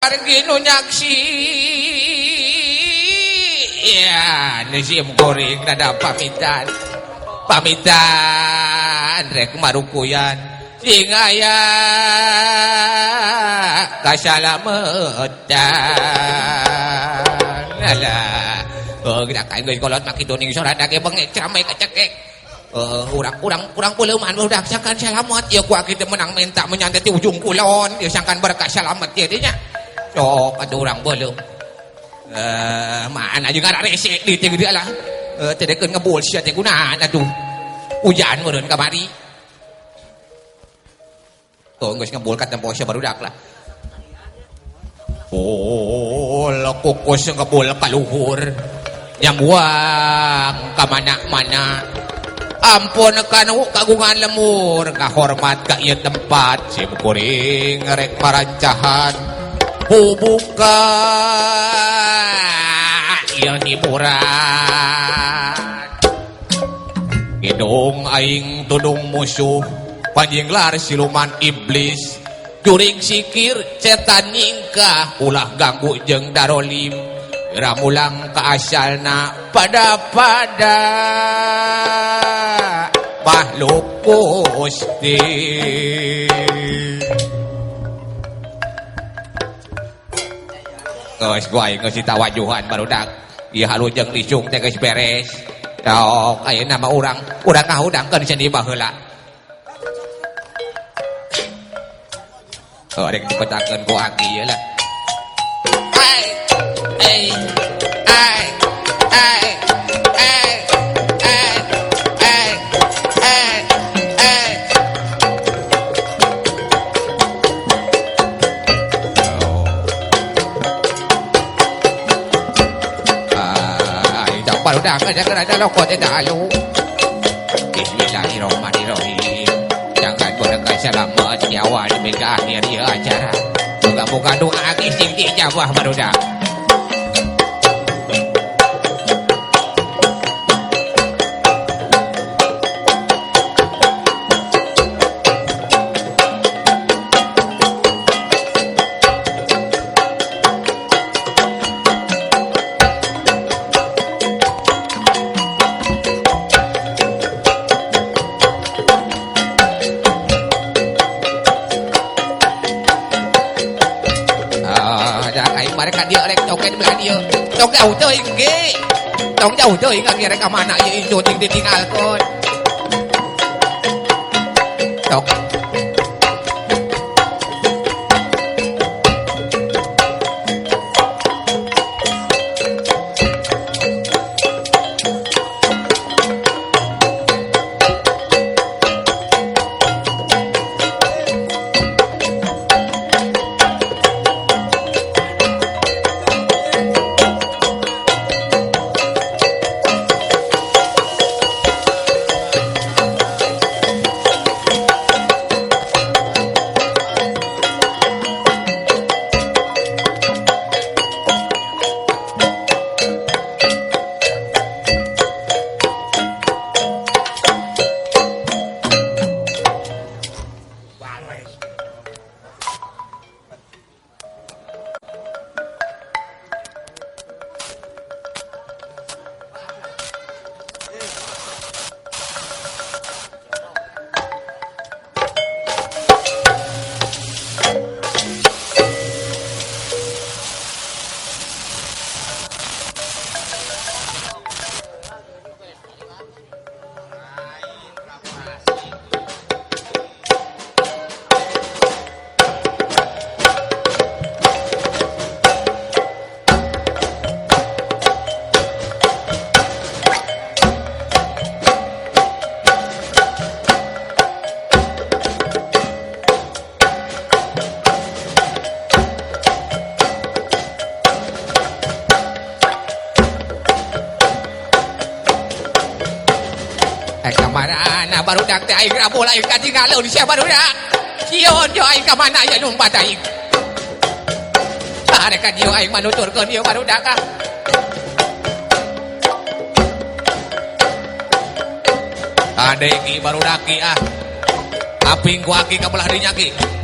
Argino nyaksi ya nisim goreng nada pamitan rek marukuyan sing aya kasalamatan alah kita kain geus kolot makitu ning sorana ge bengek camai kacekek urang puleuman budak sakan selamat ya ku kitu menang minta menyantet di ujung kulon ya sangkan berkah selamat ya dinya sok ada orang belum mana juga ada resik di tinggi dia lah tidak kena ngebul siat yang gunaan aduh hujan meren kamari tuh nggak ngebul kata bosnya baru dak lah kukus ngebul kaluhur yang buang kamana-mana ampun kan kagungan lemur kahormat ka ieu tempat si kuring rek marancahan buka ieu hiburan hidung aing tudung musuh panjinglar siluman iblis juring sikir cetan nyingkah ulah ganggu jeung darolim ramulang ka asalna pada makhluk Gusti. Geus gua geus ditawajuhan barudak ieu halujeng licung teh geus beres sok ayeuna mah urang ngahudangkeun cenah baheula rek dipetakeun ku Aki ieu lah barudak ada lokot dalu bismillahirrahmanirrahim jangan berkah selamat nyawa demi akhir ieu acara moga-moga doa sing dijabah barudak tong jauh teuing ge tong jauh teuing ka kira ka mana ieu injo ting ditinggalkeun tok kamana barudak teh aing rabul aing katinggaleuh di sia barudak sieun jo aing ka mana aya numpat aing arek ka dieu aing manuturkeun ieu barudak Adeki barudak ki aping ku Aki ka belah dinya ki